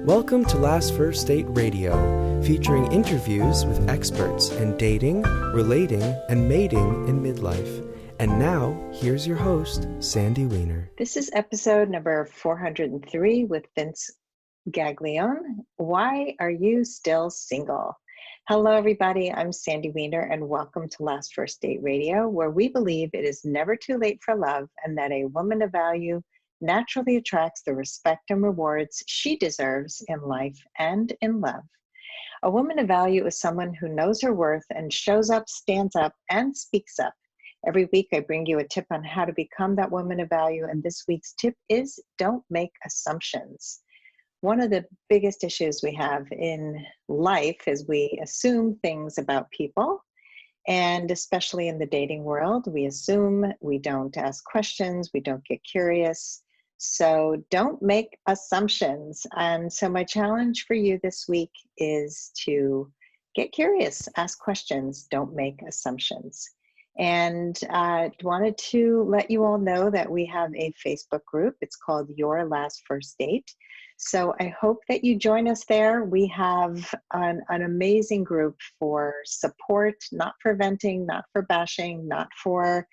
Welcome to Last First Date Radio, featuring interviews with experts in dating, relating, and mating in midlife. And now, here's your host, Sandy Weiner. This is episode number 403 with Vince Guaglione. Why are you still single? Hello, everybody. I'm Sandy Weiner, and welcome to Last First Date Radio, where we believe it is never too late for love and that a woman of value naturally attracts the respect and rewards she deserves in life and in love. A woman of value is someone who knows her worth and shows up, stands up, and speaks up. Every week, I bring you a tip on how to become that woman of value, and this week's tip is don't make assumptions. One of the biggest issues we have in life is we assume things about people, and especially in the dating world, we assume, we don't ask questions, we don't get curious. So don't make assumptions. And so my challenge for you this week is to get curious, ask questions, don't make assumptions. And I wanted to let you all know that we have a Facebook group. It's called Your Last First Date. So I hope that you join us there. We have an amazing group for support, not for venting, not for bashing, not for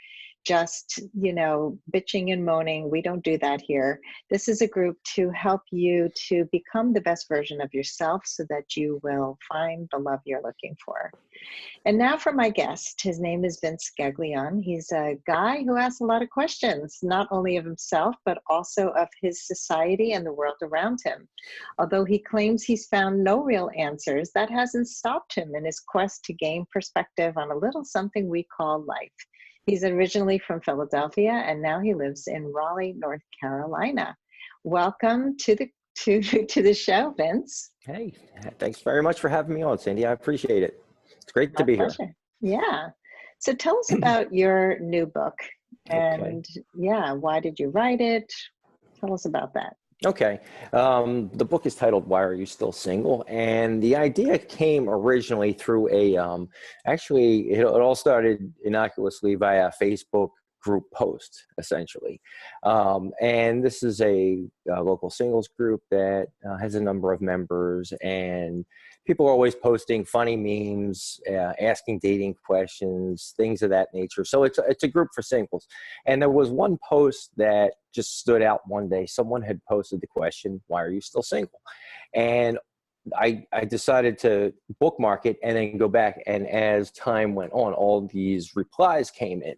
just, bitching and moaning. We don't do that here. This is a group to help you to become the best version of yourself so that you will find the love you're looking for. And now for my guest. His name is Vince Guaglione. He's a guy who asks a lot of questions, not only of himself, but also of his society and the world around him. Although he claims he's found no real answers, that hasn't stopped him in his quest to gain perspective on a little something we call life. He's originally from Philadelphia, and now he lives in Raleigh, North Carolina. Welcome to the show, Vince. Hey, thanks very much for having me on, Sandy. I appreciate it. It's great to be here. Yeah. So tell us about your new book and why did you write it? Tell us about that. Okay. The book is titled, Why Are You Still Single? And the idea came originally through actually, it all started innocuously via a Facebook group post, essentially. And this is a local singles group that has a number of members, and people are always posting funny memes, asking dating questions, things of that nature. So it's a group for singles. And there was one post that just stood out one day. Someone had posted the question, why are you still single? And I decided to bookmark it and then go back. And as time went on, all these replies came in.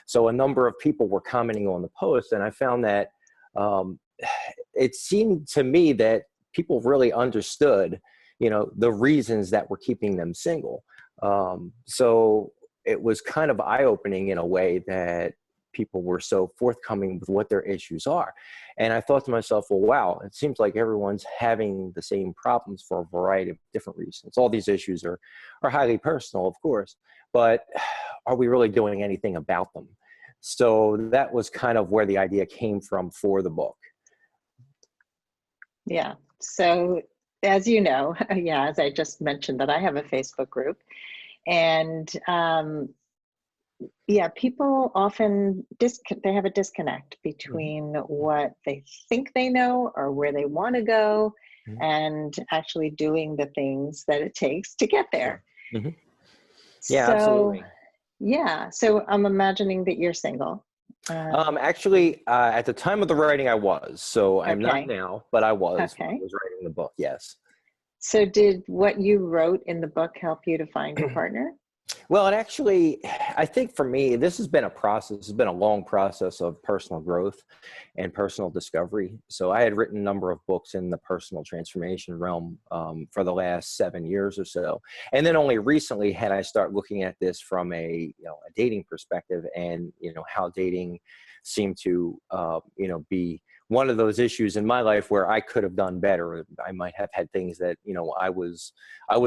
So a number of people were commenting on the post, and I found that it seemed to me that people really understood, the reasons that were keeping them single. So it was kind of eye-opening in a way that people were so forthcoming with what their issues are. And I thought to myself, well, wow, it seems like everyone's having the same problems for a variety of different reasons. All these issues are highly personal, of course, but are we really doing anything about them? So that was kind of where the idea came from for the book. Yeah. So as you know, as I just mentioned, that I have a Facebook group, and people often they have a disconnect between what they think they know or where they want to go, and actually doing the things that it takes to get there. Mm-hmm. Yeah, absolutely. Yeah. So I'm imagining that you're single. Actually, at the time of the writing, I was. So I'm not now, but I was when I was writing the book. Yes. So did what you wrote in the book help you to find your partner? Well, it actually, I think for me, this has been a process. It's been a long process of personal growth and personal discovery. So I had written a number of books in the personal transformation realm for the last 7 years or so. And then only recently had I start looking at this from a dating perspective, and, how dating seemed to, be one of those issues in my life where I could have done better. I might have had things that, I was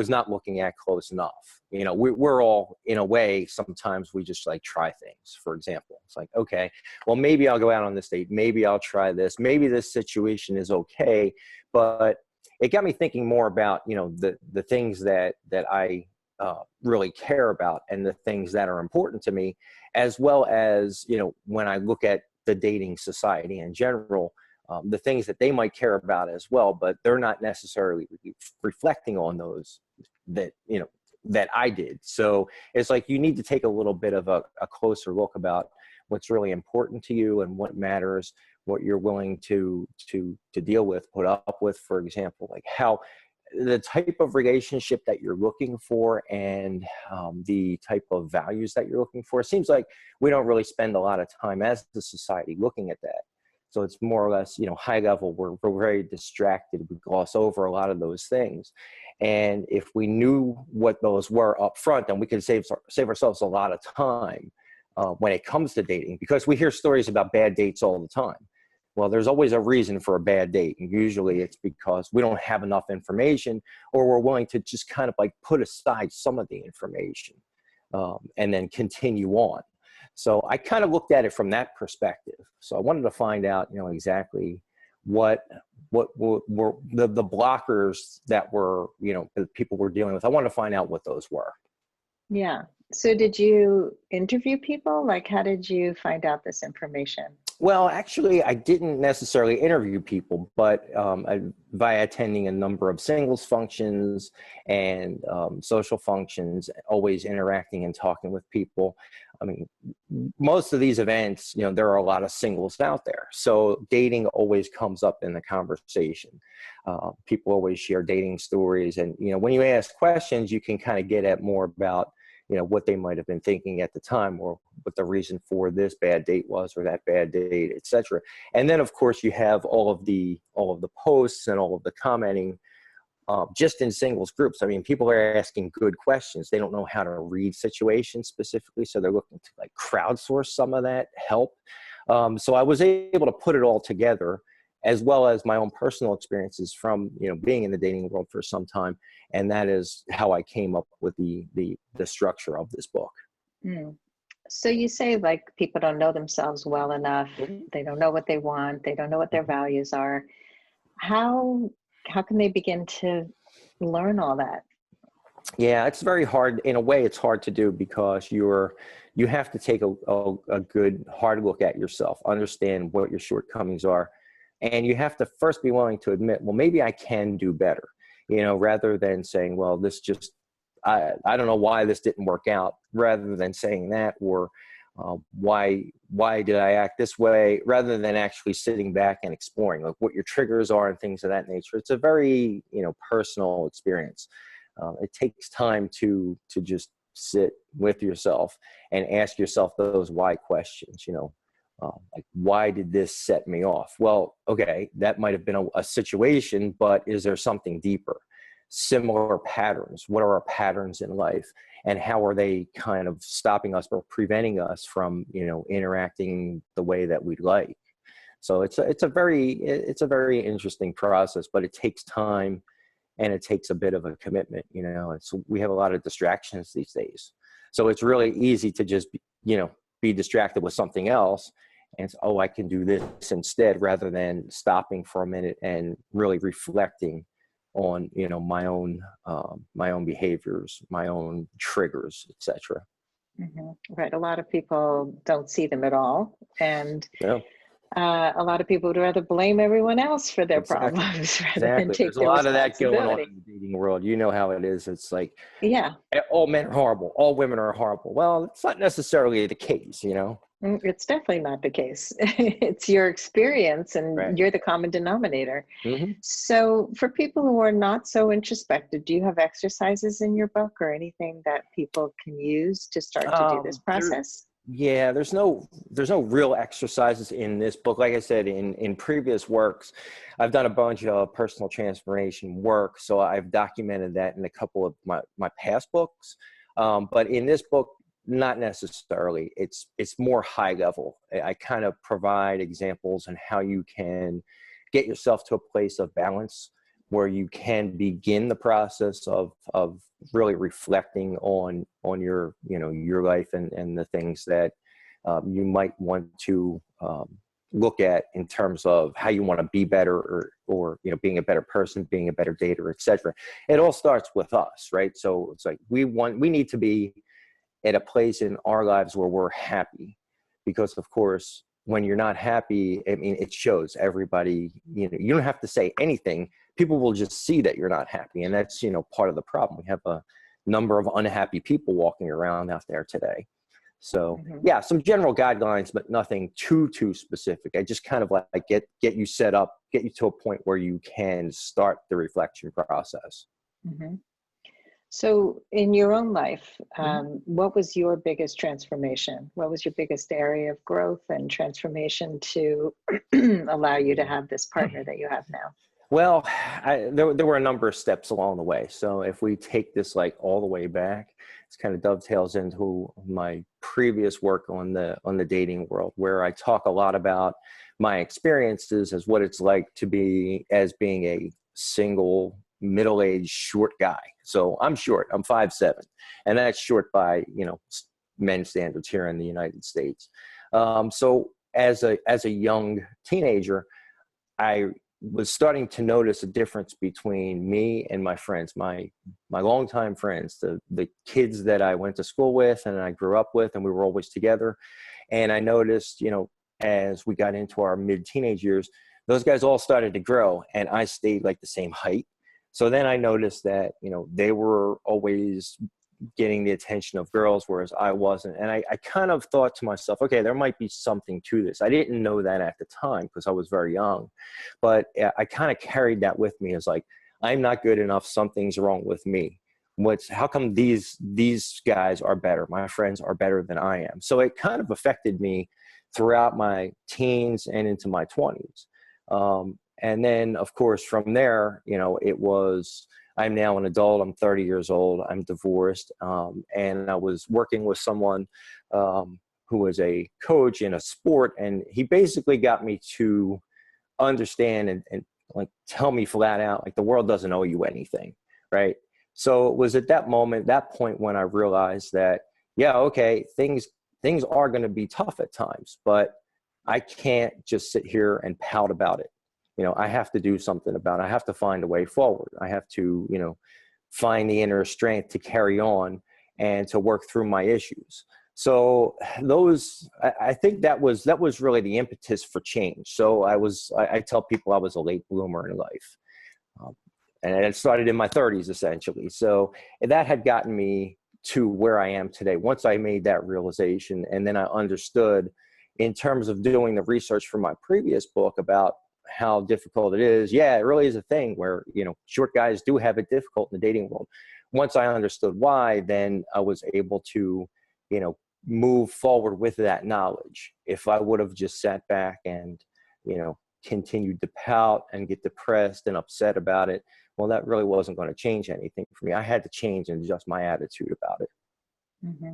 not looking at close enough. We're all, in a way, sometimes we just try things. For example, it's like, okay, well, maybe I'll go out on this date. Maybe I'll try this. Maybe this situation is okay. But it got me thinking more about, the things that I really care about and the things that are important to me, as well as, when I look at the dating society in general, the things that they might care about as well, but they're not necessarily reflecting on those that, that I did. So it's like you need to take a little bit of a closer look about what's really important to you and what matters, what you're willing to deal with, put up with, for example, like how the type of relationship that you're looking for and the type of values that you're looking for. It seems like we don't really spend a lot of time as a society looking at that. So it's more or less, high level. We're very distracted. We gloss over a lot of those things. And if we knew what those were up front, then we could save ourselves a lot of time when it comes to dating, because we hear stories about bad dates all the time. Well, there's always a reason for a bad date. And usually it's because we don't have enough information, or we're willing to just kind of like put aside some of the information and then continue on. So I kind of looked at it from that perspective. So I wanted to find out, exactly what were the blockers that were, that people were dealing with. I wanted to find out what those were. Yeah. So did you interview people? Like, how did you find out this information? Well, actually, I didn't necessarily interview people, but via attending a number of singles functions and social functions, always interacting and talking with people. I mean, most of these events, there are a lot of singles out there. So dating always comes up in the conversation. People always share dating stories. And, when you ask questions, you can kind of get at more about what they might have been thinking at the time, or what the reason for this bad date was, or that bad date, etc. And then, of course, you have all of the posts and all of the commenting just in singles groups. I mean, people are asking good questions. They don't know how to read situations specifically, so they're looking to like crowdsource some of that help. So I was able to put it all together, as well as my own personal experiences from being in the dating world for some time. And that is how I came up with the structure of this book. Mm. So you say like people don't know themselves well enough. Mm-hmm. They don't know what they want. They don't know what their values are. How can they begin to learn all that? Yeah, it's very hard. In a way, it's hard to do, because you have to take a good hard look at yourself, understand what your shortcomings are. And you have to first be willing to admit, well, maybe I can do better, rather than saying, well, I don't know why this didn't work out, rather than saying that, or why did I act this way, rather than actually sitting back and exploring like what your triggers are and things of that nature. It's a very, personal experience. It takes time to just sit with yourself and ask yourself those why questions, like, why did this set me off? Well, okay, that might have been a situation, but is there something deeper? Similar patterns. What are our patterns in life, and how are they kind of stopping us or preventing us from, interacting the way that we'd like? So it's a very interesting process, but it takes time and it takes a bit of a commitment, and so we have a lot of distractions these days. So it's really easy to just, be distracted with something else and say, oh, I can do this instead, rather than stopping for a minute and really reflecting on, my own behaviors, my own triggers, etc. Mm-hmm. Right. A lot of people don't see them at all. And Yeah. A lot of people would rather blame everyone else for their Exactly. problems rather than Exactly. take There's a their lot of that going on responsibility. in the dating world. You know how it is. It's like, Yeah. all men are horrible, all women are horrible. Well, it's not necessarily the case, It's definitely not the case. It's your experience, and Right. you're the common denominator. Mm-hmm. So for people who are not so introspective, do you have exercises in your book or anything that people can use to start to do this process? Yeah, there's no real exercises in this book. Like I said, in previous works, I've done a bunch of personal transformation work, so I've documented that in a couple of my past books. But in this book, not necessarily. It's more high level. I kind of provide examples on how you can get yourself to a place of balance where you can begin the process of really reflecting on your your life and the things that you might want to look at in terms of how you want to be better, or being a better person, being a better dater, etc. It all starts with us, right? So it's like we need to be at a place in our lives where we're happy, because of course when you're not happy, I mean, it shows. Everybody, you know, you don't have to say anything. People will just see that you're not happy. And that's, you know, part of the problem. We have a number of unhappy people walking around out there today. So yeah, some general guidelines, but nothing too specific. I just kind of like get you set up, get you to a point where you can start the reflection process. Mm-hmm. So in your own life, what was your biggest transformation? What was your biggest area of growth and transformation to allow you to have this partner that you have now? Well, there were a number of steps along the way. So if we take this like all the way back, it's kind of dovetails into my previous work on the dating world, where I talk a lot about my experiences as what it's like to be as being a single middle-aged short guy. So I'm short, I'm 5'7", and that's short by, you know, men's standards here in the United States. So as a young teenager, I was starting to notice a difference between me and my friends, my longtime friends, the kids that I went to school with and I grew up with, and we were always together. And I noticed, you know, as we got into our mid-teenage years, those guys all started to grow, and I stayed like the same height. So then I noticed that, you know, they were always getting the attention of girls, whereas I wasn't. And I kind of thought to myself, okay, there might be something to this. I didn't know that at the time because I was very young, but I kind of carried that with me as like, I'm not good enough. Something's wrong with me. How come these guys are better? My friends are better than I am. So it kind of affected me throughout my teens and into my 20s. And then, of course, from there, you know, I'm now an adult. I'm 30 years old. I'm divorced. And I was working with someone who was a coach in a sport. And he basically got me to understand and like tell me flat out, like, the world doesn't owe you anything, right? So it was at that moment, that point, when I realized that, yeah, okay, things are going to be tough at times, but I can't just sit here and pout about it. You know, I have to do something about it. I have to find a way forward. I have to, you know, find the inner strength to carry on and to work through my issues. So I think that was really the impetus for change. So I tell people I was a late bloomer in life. And it started in my 30s, essentially. So that had gotten me to where I am today. Once I made that realization, and then I understood in terms of doing the research for my previous book about how difficult it is. Yeah, it really is a thing where, you know, short guys do have it difficult in the dating world. Once I understood why, then I was able to, you know, move forward with that knowledge. If I would have just sat back and, you know, continued to pout and get depressed and upset about it, well, that really wasn't going to change anything for me. I had to change and adjust my attitude about it. Mm-hmm.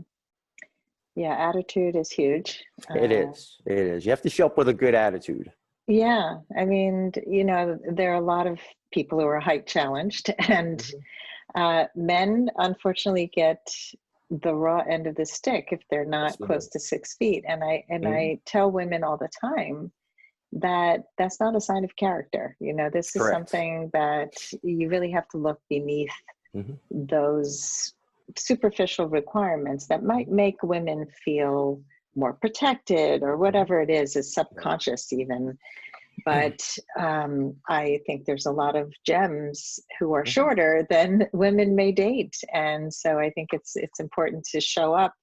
Yeah, attitude is huge. It is. You have to show up with a good attitude. Yeah, I mean, you know, there are a lot of people who are height challenged, and men unfortunately get the raw end of the stick if they're not close to 6 feet. And I tell women all the time that that's not a sign of character. You know, this is something that you really have to look beneath those superficial requirements that might make women feel more protected, or whatever it is subconscious even. But I think there's a lot of gems who are shorter than women may date. And so I think it's important to show up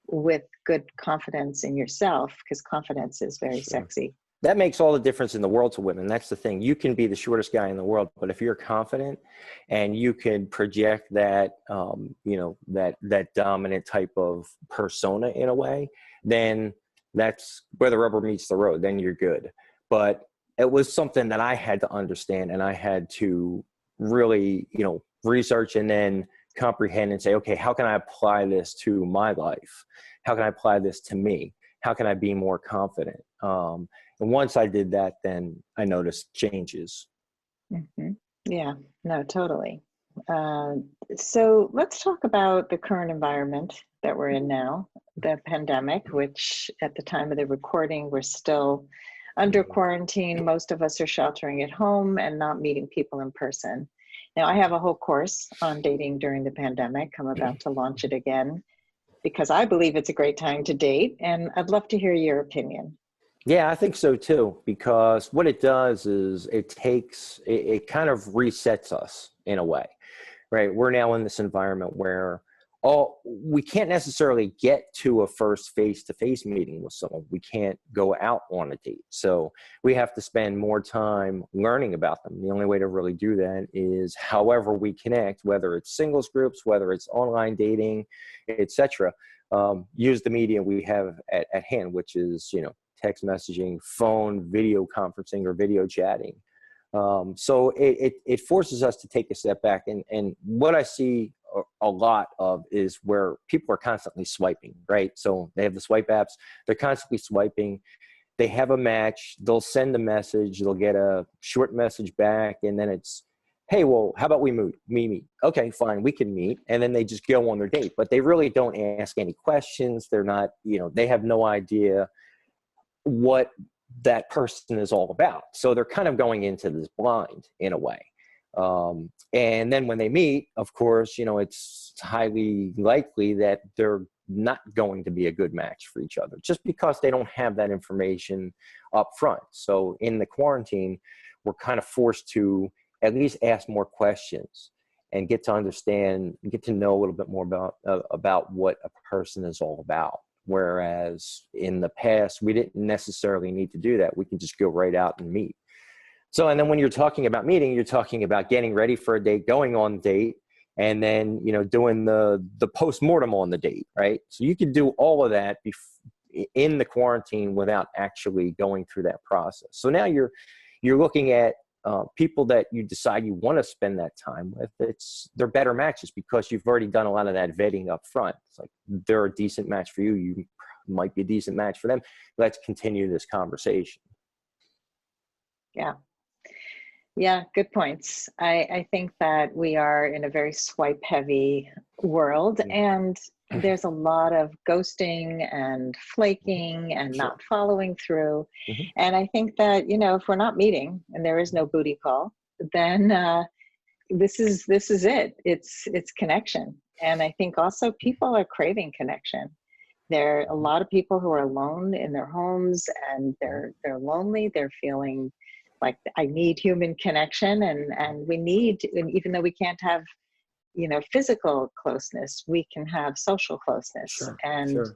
with good confidence in yourself, because confidence is very sexy. That makes all the difference in the world to women. That's the thing. You can be the shortest guy in the world, but if you're confident and you can project that, you know, that dominant type of persona in a way, then that's where the rubber meets the road. Then you're good. But it was something that I had to understand, and I had to really, you know, research and then comprehend and say, okay, how can I apply this to my life? How can I apply this to me? How can I be more confident? And once I did that, then I noticed changes. Yeah, no, totally. So let's talk about the current environment that we're in now, the pandemic, which at the time of the recording, we're still under quarantine. Most of us are sheltering at home and not meeting people in person. Now, I have a whole course on dating during the pandemic. I'm about to launch it again because I believe it's a great time to date, and I'd love to hear your opinion. Yeah, I think so too, because what it does is it kind of resets us in a way, right? We're now in this environment where we can't necessarily get to a first face-to-face meeting with someone. We can't go out on a date. So we have to spend more time learning about them. The only way to really do that is however we connect, whether it's singles groups, whether it's online dating, etc. Use the media we have at hand, which is, text messaging, phone, video conferencing, or video chatting. So it forces us to take a step back. And what I see a lot of is where people are constantly swiping, right? So they have the swipe apps, they're constantly swiping. They have a match, they'll send a message, they'll get a short message back, and then it's, hey, well, how about we meet? Okay, fine, we can meet. And then they just go on their date, but they really don't ask any questions. They're not, they have no idea what that person is all about. So they're kind of going into this blind in a way. And then when they meet, of course, it's highly likely that they're not going to be a good match for each other just because they don't have that information up front. So in the quarantine, we're kind of forced to at least ask more questions and get to understand, get to know a little bit more about what a person is all about. Whereas in the past, we didn't necessarily need to do that. We can just go right out and meet. So, and then when you're talking about meeting, you're talking about getting ready for a date, going on the date, and then, doing the post-mortem on the date, right? So you can do all of that in the quarantine without actually going through that process. So now you're looking at people that you decide you want to spend that time with. They're better matches because you've already done a lot of that vetting up front. It's like, they're a decent match for you. You might be a decent match for them. Let's continue this conversation. Yeah. Yeah, good points. I think that we are in a very swipe heavy world, and there's a lot of ghosting and flaking and Sure. not following through. Mm-hmm. And I think that, if we're not meeting and there is no booty call, then this is it. It's connection. And I think also people are craving connection. There are a lot of people who are alone in their homes, and they're lonely. They're feeling like, I need human connection, and we need, and even though we can't have, physical closeness, we can have social closeness. Sure. And Sure.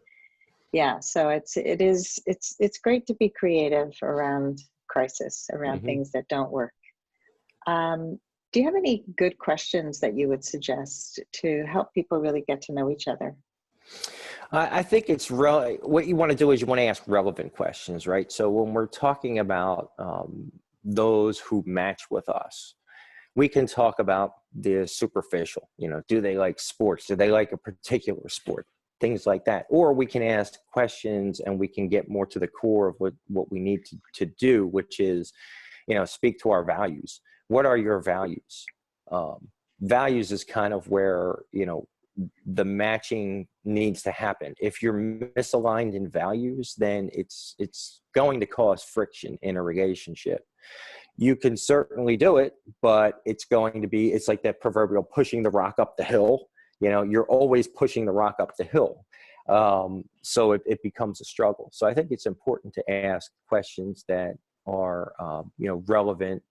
yeah, so it's great to be creative around crisis, around Mm-hmm. things that don't work. Do you have any good questions that you would suggest to help people really get to know each other? I think it's what you want to do is you want to ask relevant questions, right? So when we're talking about those who match with us, we can talk about the superficial, do they like sports? Do they like a particular sport? Things like that. Or we can ask questions and we can get more to the core of what we need to do, which is, speak to our values. What are your values? Values is kind of where, the matching needs to happen. If you're misaligned in values, then it's going to cause friction in a relationship. You can certainly do it, but it's like that proverbial pushing the rock up the hill. You're always pushing the rock up the hill. So it becomes a struggle. So I think it's important to ask questions that are, relevant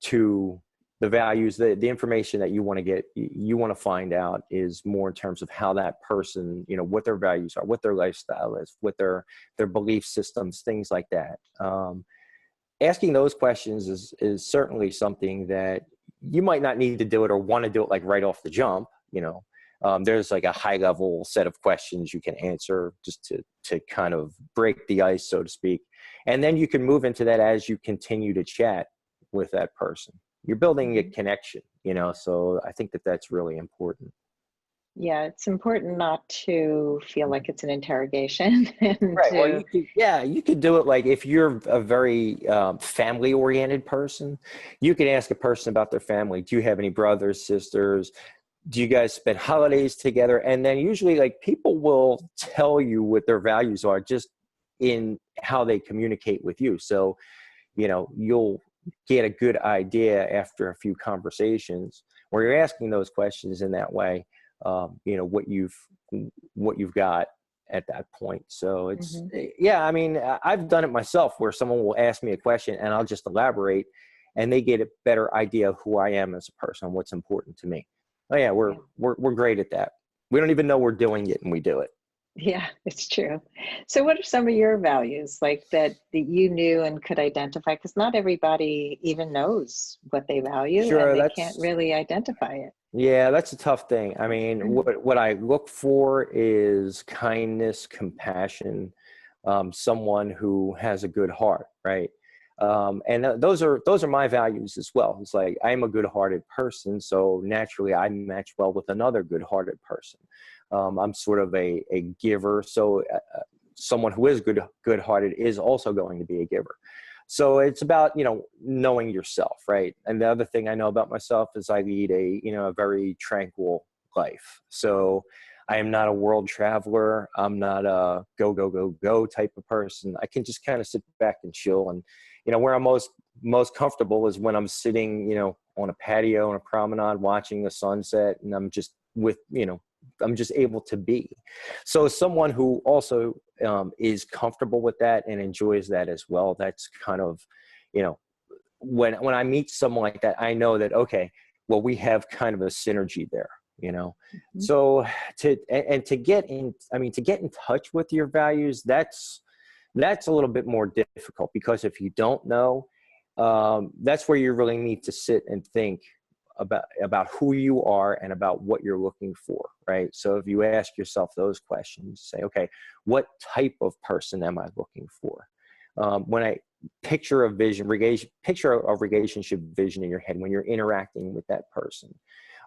to the values, the information that you want to find out is more in terms of how that person, what their values are, what their lifestyle is, what their belief systems, things like that. Asking those questions is certainly something that you might not need to do it or want to do it like right off the jump. There's like a high level set of questions you can answer just to kind of break the ice, so to speak. And then you can move into that as you continue to chat with that person. You're building a connection, so I think that's really important. Yeah, it's important not to feel like it's an interrogation. And Right. Well, you could do it like if you're a very family-oriented person, you can ask a person about their family. Do you have any brothers, sisters? Do you guys spend holidays together? And then usually, like, people will tell you what their values are just in how they communicate with you. So, you'll get a good idea after a few conversations where you're asking those questions in that way, what you've got at that point. So it's, Hmm. yeah, I mean, I've done it myself where someone will ask me a question and I'll just elaborate and they get a better idea of who I am as a person, what's important to me. Oh yeah, Yeah. we're great at that. We don't even know we're doing it and we do it. Yeah, it's true. So what are some of your values like that you knew and could identify? Because not everybody even knows what they value and Sure, they can't that's, really identify it. yeah, that's a tough thing. I mean, what I look for is kindness, compassion, someone who has a good heart, right? And those are my values as well. It's like I'm a good-hearted person, so naturally I match well with another good-hearted person. I'm sort of a giver, so someone who is good-hearted is also going to be a giver. So it's about, knowing yourself, right? And the other thing I know about myself is I lead a very tranquil life. So I am not a world traveler. I'm not a go, go, go, go type of person. I can just kind of sit back and chill. And, where I'm most comfortable is when I'm sitting, on a patio on a promenade watching the sunset, and I'm just I'm just able to be. So someone who also is comfortable with that and enjoys that as well. That's kind of, when I meet someone like that, I know that, okay, well, we have kind of a synergy there. Mhm. So to get in touch with your values, that's a little bit more difficult, because if you don't know, that's where you really need to sit and think about who you are and about what you're looking for, right? So if you ask yourself those questions, say, okay, what type of person am I looking for? When I picture a relationship vision in your head when you're interacting with that person.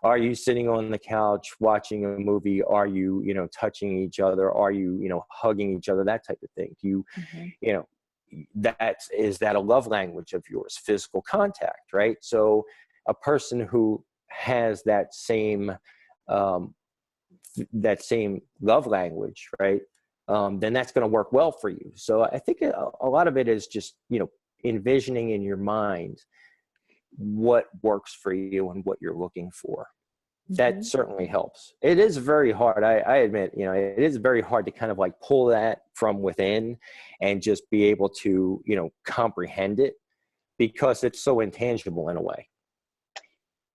Are you sitting on the couch watching a movie? Are you, touching each other? Are you, hugging each other? That type of thing. Do you, Mhm. you know, is that a love language of yours? Physical contact, right? So a person who has um, that same love language, right? Then that's going to work well for you. So I think a lot of it is just, envisioning in your mind what works for you and what you're looking for. That Mhm. certainly helps. It is very hard. I admit, it is very hard to kind of like pull that from within and just be able to, comprehend it, because it's so intangible in a way.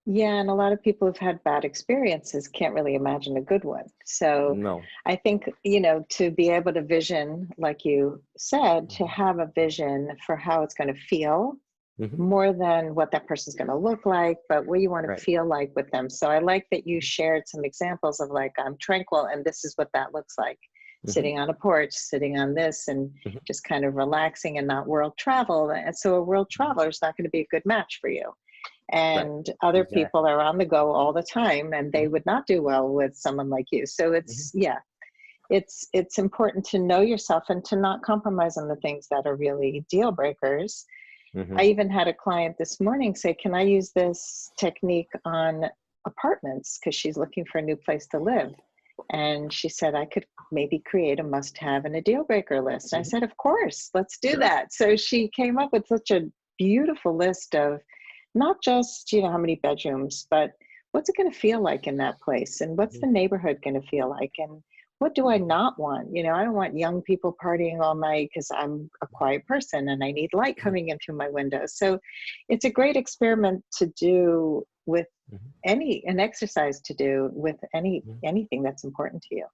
Yeah, and a lot of people who've had bad experiences can't really imagine a good one. So No. I think, to be able to vision, like you said, to have a vision for how it's going to feel Mm-hmm. more than what that person's going to look like, but what you want to Right. feel like with them. So I like that you shared some examples of like, I'm tranquil and this is what that looks like. Mm-hmm. Sitting on a porch, sitting on this, and Mm-hmm. just kind of relaxing and not world travel. And so a world traveler is not going to be a good match for you. Right. And other people Exactly. are on the go all the time and they Mm-hmm. would not do well with someone like you. So Mm-hmm. it's important to know yourself and to not compromise on the things that are really deal breakers. Mm-hmm. I even had a client this morning say, can I use this technique on apartments? Because she's looking for a new place to live. And she said, I could maybe create a must have and a deal breaker list. And I Mm-hmm. said, of course, let's do Sure. that. So she came up with such a beautiful list of not just, how many bedrooms, but what's it going to feel like in that place? And what's Mm-hmm. the neighborhood going to feel like? And what do I not want? I don't want young people partying all night because I'm a quiet person and I need light Mm-hmm. coming in through my window. So it's a great experiment to do with Mm-hmm. an exercise to do with Mm-hmm. anything that's important to you.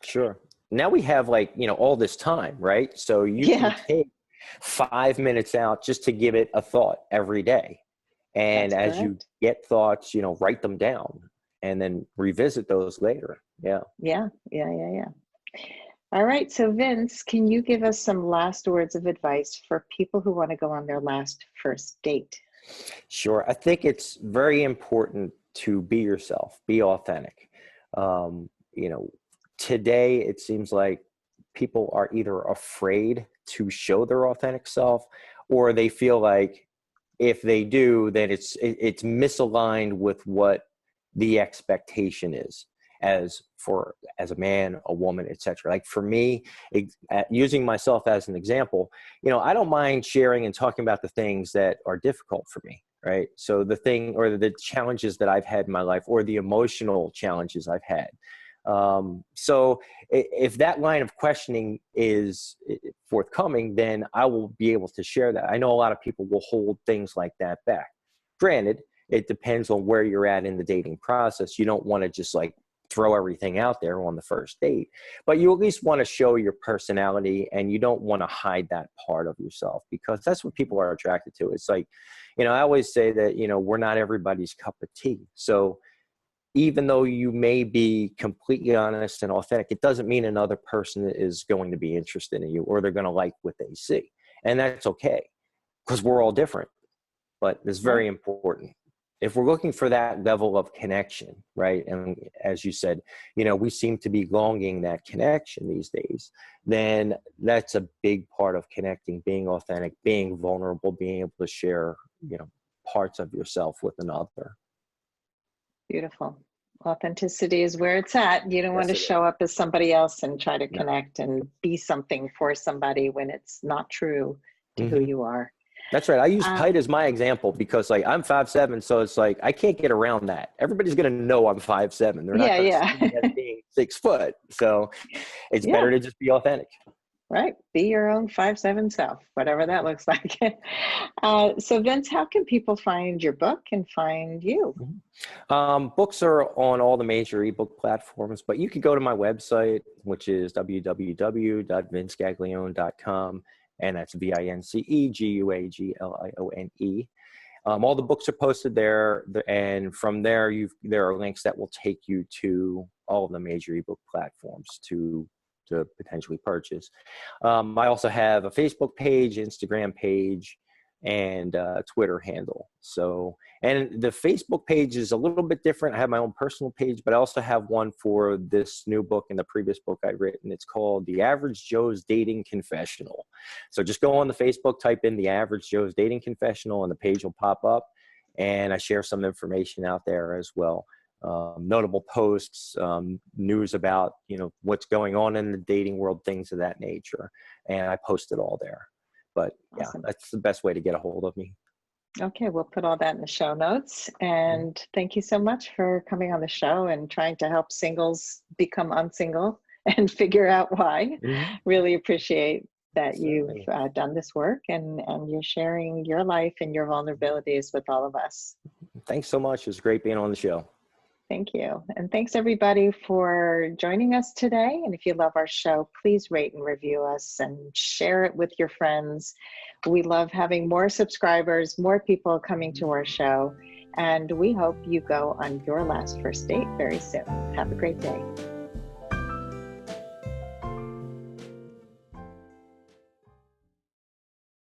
Sure. Now we have all this time, right? So you can Yeah, take 5 minutes out just to give it a thought every day. And that's as you correct. get thoughts, write them down and then revisit those later. Yeah. Yeah. All right. So Vince, can you give us some last words of advice for people who want to go on their last first date? Sure. I think it's very important to be yourself, be authentic. Um, you know, Today it seems like people are either afraid to show their authentic self, or they feel like if they do, then it's misaligned with what the expectation is as a man, a woman, etc. Like for me, using myself as an example, I don't mind sharing and talking about the things that are difficult for me, right? So the thing or the challenges that I've had in my life, or the emotional challenges I've had, So if that line of questioning is forthcoming, then I will be able to share that. I know a lot of people will hold things like that back. Granted, it depends on where you're at in the dating process. You don't want to just like throw everything out there on the first date, but you at least want to show your personality, and you don't want to hide that part of yourself, because that's what people are attracted to. It's like, I always say that, we're not everybody's cup of tea. So even though you may be completely honest and authentic, it doesn't mean another person is going to be interested in you, or they're going to like what they see. And that's okay, because we're all different, but it's very important. If we're looking for that level of connection, right? And as you said, we seem to be longing that connection these days, then that's a big part of connecting, being authentic, being vulnerable, being able to share, parts of yourself with another. Beautiful. Authenticity is where it's at. You don't want to show up as somebody else and try to connect and be something for somebody when it's not true to who you are. That's right. I use height as my example, because like I'm 5'7", so it's like I can't get around that. Everybody's gonna know I'm 5'7". They're not gonna see me as being 6 foot. So it's better to just be authentic. Right. Be your own 5'7" self, whatever that looks like. So Vince, how can people find your book and find you? Books are on all the major ebook platforms, but you can go to my website, which is www.vincegaglione.com. And that's VinceGuaglione. All the books are posted there, and from there, there are links that will take you to all of the major ebook platforms to potentially purchase. I also have a Facebook page, Instagram page, and a Twitter handle. So, and the Facebook page is a little bit different. I have my own personal page, but I also have one for this new book and the previous book I've written. It's called The Average Joe's Dating Confessional. So just go on the Facebook, type in The Average Joe's Dating Confessional, and the page will pop up. And I share some information out there as well. Notable posts, news about, what's going on in the dating world, things of that nature. And I post it all there. But awesome. That's the best way to get a hold of me. Okay, we'll put all that in the show notes. And thank you so much for coming on the show and trying to help singles become unsingle and figure out why. Really appreciate that you've done this work, and you're sharing your life and your vulnerabilities with all of us. Thanks so much. It was great being on the show. Thank you. And thanks everybody for joining us today. And if you love our show, please rate and review us and share it with your friends. We love having more subscribers, more people coming to our show. And we hope you go on your last first date very soon. Have a great day.